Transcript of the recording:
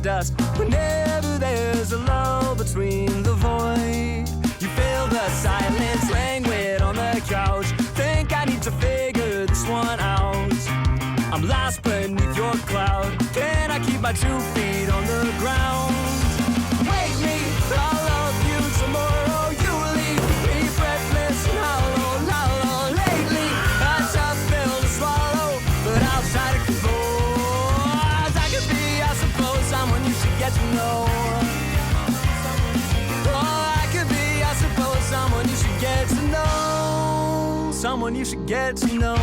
dust. Whenever there's a lull between the void, you feel the silence languid on the couch. Think I need to figure this one out. I'm lost beneath your cloud. Can I keep my 2 feet on the ground? Wake me, I'll love you tomorrow. You leave me breathless and hollow. Lately, a tough pill to swallow, but I'll try to compose. I could be, I suppose, someone you should get to know. Oh, I could be, I suppose, someone you should get to know. Someone you should get to know.